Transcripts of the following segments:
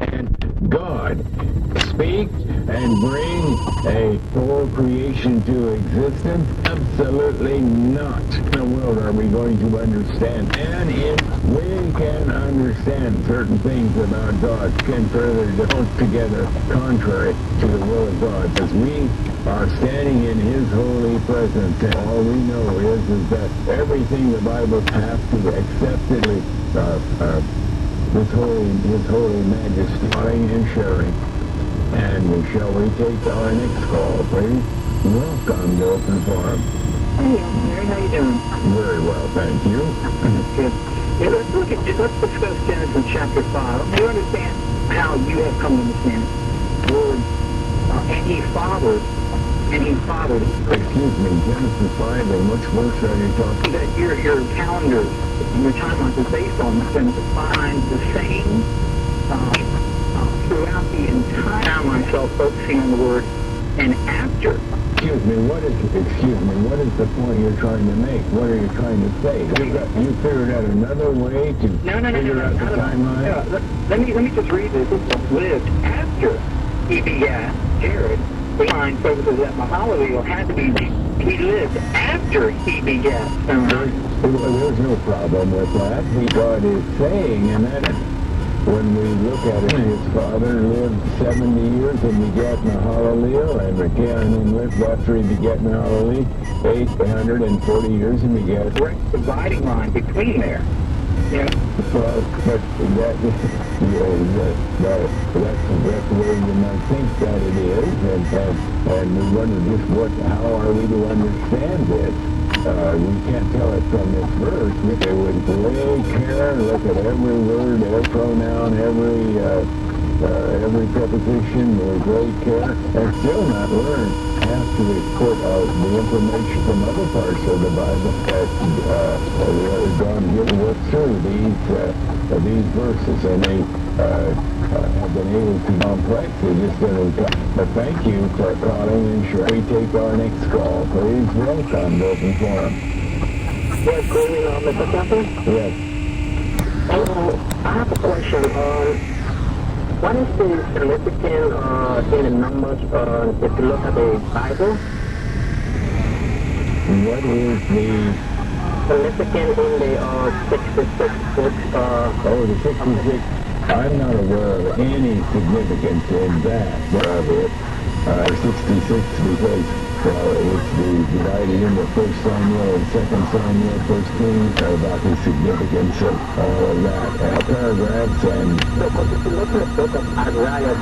Can God speak and bring a whole creation to existence? Absolutely not. In the world are we going to understand? And if we can understand certain things about God, can further develop together contrary to the will of God, as we are standing in His holy presence, and all we know is that everything the Bible has to accept it, His holy majesty, loving and sharing. And shall we take our next call, please? Welcome to Open Forum. Hey, Mary, how you doing? Very well, thank you. Good. Yeah, let's discuss Genesis chapter 5. Do you understand how you have come to understand it? Lord, and He fathered. Excuse me, Genesis 5, and which verse are you talking? That your calendar, your timeline is based on Genesis 5, the same throughout the entire time myself focusing on the word and after. Excuse me, what is the point you're trying to make? What are you trying to say? You figured out another way to figure out the timeline? Let me just read this. This lived after he begat Jared. The line focuses that Mahalalel had to be, he lived after he begat. There's no problem with that. God is saying, and that when we look at it, his father lived 70 years and begat Mahalalel, and Cainan lived after he begat Mahalalel 840 years and begat. Correct dividing line between there. Yeah. Well, but that's the way you might think that it is, and we wonder just how are we to understand this? We can't tell it from this verse. They would great care, look at every word, every pronoun, every preposition with great care, and still not learn after we put the information from other parts of the Bible that God will work through these verses, and they have been able to complex. They just don't. But thank you for calling, and sure we take our next call. Please welcome to Open Forum. Yes, good evening, Mr. Captain. Yes. I have a question. What is the significance in the numbers if you look at the Bible? What is the significance in the 66 books? the 66. I'm not aware of any significance in that of it. 66 because it's divided into 1 Samuel and 2 Samuel, 1 Kings, about the significance of all of that. Paragraphs and... But if you look at the book of Isaiah,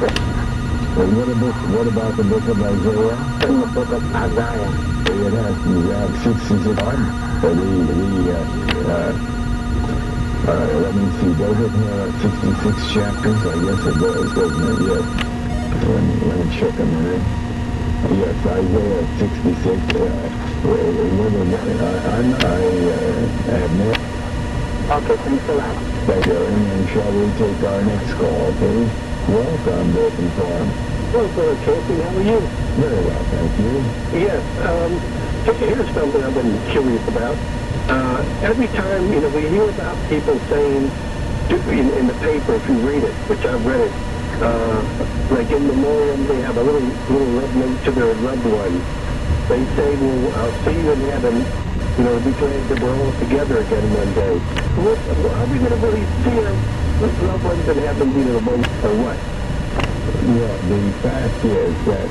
what about the book of Isaiah? in the book of Isaiah, It has to have 66 let me see, does it have 66 chapters? I guess it does, doesn't it? Yes. Let me check a minute. Yes, Isaiah 66. I have no... okay, thanks a lot. Thank you, and shall we take our next call, please? Welcome to Open Forum. Hello, Tracy, how are you? Very well, thank you. Yes, here's something I've been curious about. Every time, we hear about people saying, in the paper, if you read it, which I've read it, like in memoriam, they have a little love note to their loved one. They say, well, I'll see you in heaven, be glad that we're all together again one day. Are we going to really see our loved ones in heaven, or what? Well, the fact is that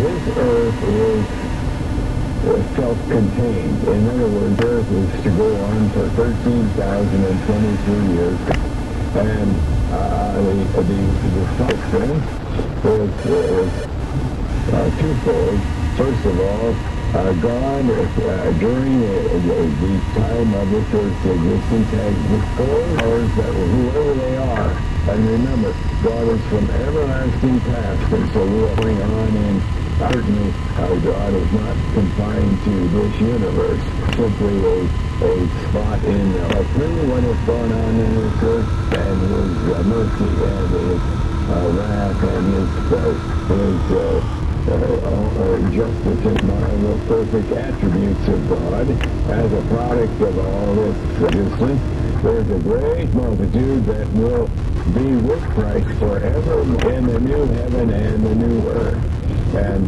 this earth is self-contained. In other words, earth is to go on for 13,023 years. And the function is twofold. First of all, God, during the time of this earth's existence, has disclosed powers that whoever they are. And remember, God is from everlasting past, and so we are going on in certainly God is not confined to this universe, simply a spot in through what has gone on in this earth, and His mercy and His wrath and His justice and marvelous perfect attributes of God as a product of all this existence. There's a great multitude that will be with Christ forever in the new heaven and the new earth. And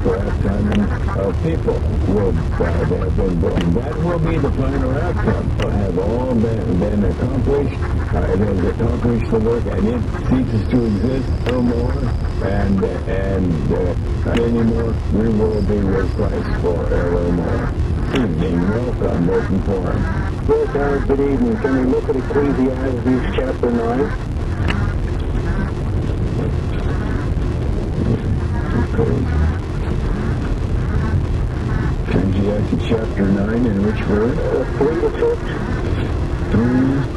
perhaps hundreds of people will have been born. That will be the final outcome. Will have all been accomplished. It has accomplished the work, and it ceases to exist no more. And anymore, we will be with Christ forevermore. Evening, welcome, Open Forum. Well, Howard, good evening. Can we look at Ecclesiastes chapter 9? Ecclesiastes chapter 9, in which verse? 3 to 6. 3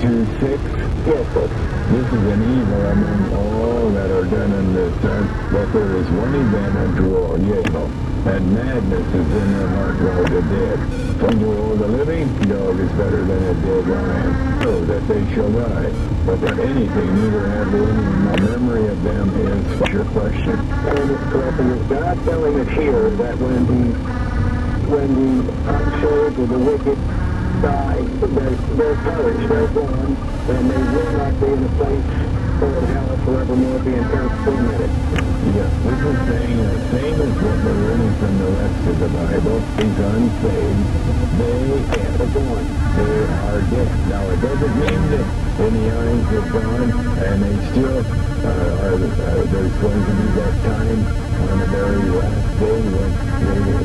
to 6. Yes, sir. This is an evil among all that are done in this earth, that there is one event unto all, evil, and madness is in their heart while the dead. Unto all the living, dog is better than a dead lion, so that they shall die. But that anything, neither have they any memory of them, is your question. And it's correct. And is God telling us here that when the unsaved or the wicked die, they're perished, they're gone, and they will not be in the place called hell forevermore, being tormented? Yes, this is saying the same as what we're learning from the rest of the Bible. These unsaved, they are gone. They are dead. Now, it doesn't mean that in the eyes of God, and they still there's going to be that time on the very last day when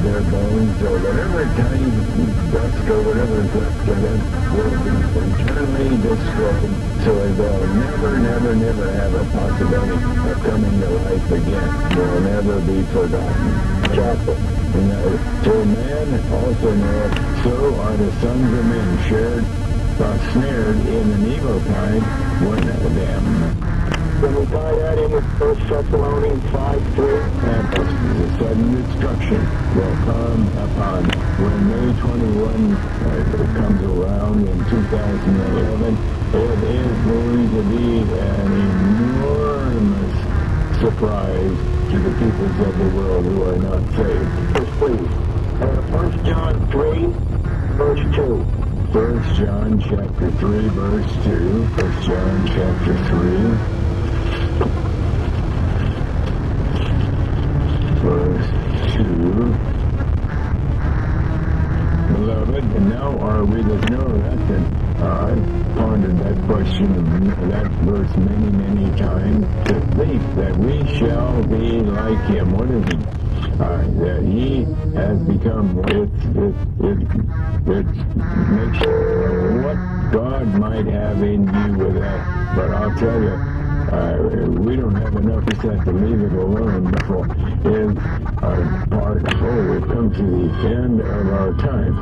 their bones or whatever tiny dust or whatever is left of them will be eternally destroyed. So they'll never have a possibility of coming to life again. They'll never be forgotten. To man also knoweth, so are the sons of men snared in an evil time when them. Can we tie that in with 1 Thessalonians 5:3? And the sudden destruction will come upon when May 21 comes around in 2011. It is going to be an enormous surprise to the peoples of the world who are not saved. Yes, please. 1 John 3, verse 2. 1 John chapter 3, verse 2. 1 John chapter 3. Verse 2. Beloved, and now are we that know that? And I've pondered that question, that verse many times, to think that we shall be like him. What is he? That he has become, it makes what God might have in you with that. But I'll tell you, we don't have enough. We just have to leave it alone before is our part. Oh, we've come to the end of our time.